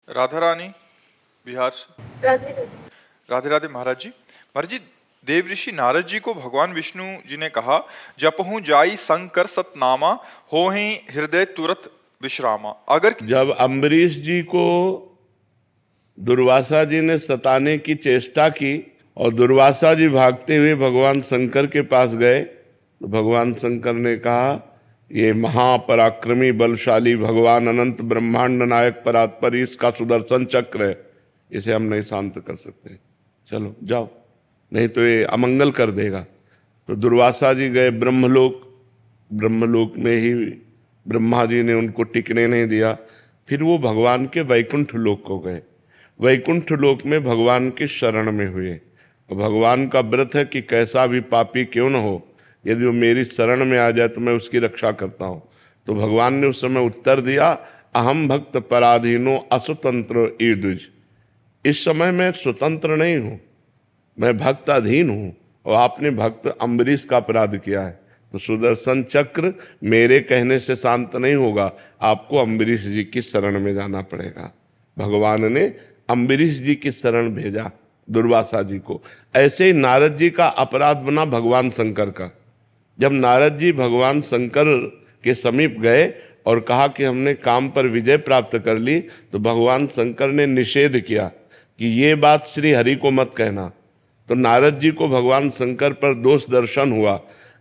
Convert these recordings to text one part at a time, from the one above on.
राधा रानी बिहार से। राधे राधे। राधे राधे महाराज जी। महाराज जी, देव ऋषि नारद जी को भगवान विष्णु जी ने कहा, जपहूं जाई शंकर सतनामा, होहि हृदय तुरत विश्रामा। अगर जब अम्बरीश जी को दुर्वासा जी ने सताने की चेष्टा की और दुर्वासा जी भागते हुए भगवान शंकर के पास गए तो भगवान शंकर ने कहा, ये महापराक्रमी बलशाली भगवान अनंत ब्रह्मांड नायक परात्पर, इसका सुदर्शन चक्र है, इसे हम नहीं शांत कर सकते, चलो जाओ, नहीं तो ये अमंगल कर देगा। तो दुर्वासा जी गए ब्रह्मलोक, ब्रह्मलोक में ही ब्रह्मा जी ने उनको टिकने नहीं दिया। फिर वो भगवान के वैकुंठ लोक को गए, वैकुंठ लोक में भगवान के शरण में हुए। और भगवान का व्रत है कि कैसा भी पापी क्यों न हो, यदि वो मेरी शरण में आ जाए तो मैं उसकी रक्षा करता हूँ। तो भगवान ने उस समय उत्तर दिया, अहम भक्त पराधीनो असुतंत्र ईदुज, इस समय मैं स्वतंत्र नहीं हूँ, मैं भक्त अधीन हूँ और आपने भक्त अम्बरीश का अपराध किया है, तो सुदर्शन चक्र मेरे कहने से शांत नहीं होगा, आपको अम्बरीश जी की शरण में जाना पड़ेगा। भगवान ने अम्बरीश जी की शरण भेजा दुर्वासा जी को। ऐसे ही नारद जी का अपराध बना भगवान शंकर का। जब नारद जी भगवान शंकर के समीप गए और कहा कि हमने काम पर विजय प्राप्त कर ली, तो भगवान शंकर ने निषेध किया कि ये बात श्री हरि को मत कहना। तो नारद जी को भगवान शंकर पर दोष दर्शन हुआ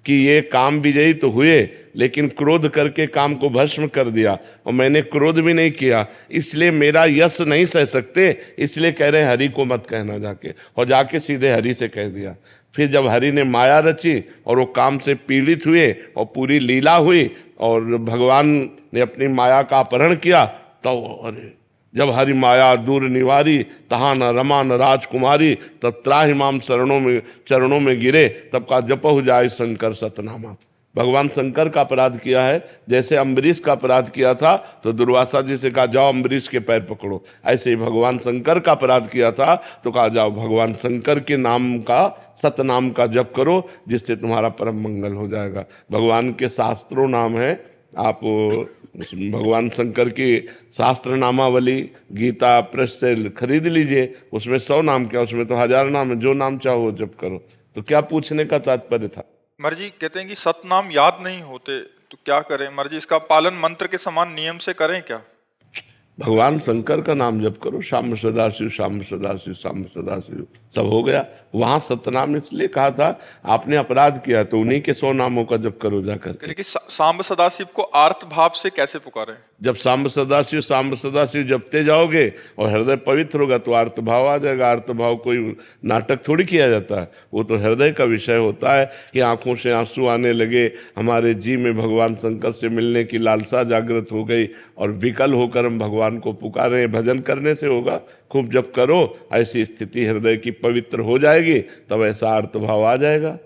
कि ये काम विजयी तो हुए लेकिन क्रोध करके काम को भस्म कर दिया, और मैंने क्रोध भी नहीं किया, इसलिए मेरा यश नहीं सह सकते, इसलिए कह रहे हरि को मत कहना जाके, और जाके सीधे हरि से कह दिया। फिर जब हरि ने माया रची और वो काम से पीड़ित हुए और पूरी लीला हुई और भगवान ने अपनी माया का अपहरण किया, तो अरे जब हरि माया दूर निवारी, तहाँ न रमा न राजकुमारी, तब त्राहिमाम चरणों में गिरे, तब का जपहु जाए शंकर सतनामा। भगवान शंकर का अपराध किया है, जैसे अम्बरीश का अपराध किया था तो दुर्वासा जी से कहा जाओ अम्बरीश के पैर पकड़ो, ऐसे ही भगवान शंकर का अपराध किया था तो कहा जाओ भगवान शंकर के नाम का, सतनाम का जप करो, जिससे तुम्हारा परम मंगल हो जाएगा। भगवान के शास्त्रों नाम है, आप भगवान शंकर की शास्त्र नामावली गीता प्रेस से खरीद लीजिए, उसमें 100 नाम क्या, उसमें तो 1000 नाम है, जो नाम चाहो वो जप करो। तो क्या पूछने का तात्पर्य था? महाराज जी कहते हैं कि सतनाम याद नहीं होते, तो क्या करें महाराज जी? इसका पालन मंत्र के समान नियम से करें क्या? भगवान शंकर का नाम जप करो, श्याम सदाशिव श्याम सदाशिव श्याम सदाशिव, सब हो गया। वहां सतनाम इसलिए कहा था, आपने अपराध किया तो उन्हीं के 100 नामों का जप करो जाकर। लेकिन सांब सदाशिव को आर्त भाव से कैसे पुकारें? जब सांब सदाशिव जपते जाओगे और हृदय पवित्र होगा तो आर्त भाव आ जाएगा। आर्त भाव कोई नाटक थोड़ी किया जाता है, वो तो हृदय का विषय होता है कि आंखों से आंसू आने लगे, हमारे जी में भगवान शंकर से मिलने की लालसा जागृत हो गई और विकल होकर हम भगवान को पुकारें। भजन करने से होगा, खूब जप करो, ऐसी स्थिति हृदय की पवित्र हो जाएगी, तब ऐसा आर्त भाव आ जाएगा।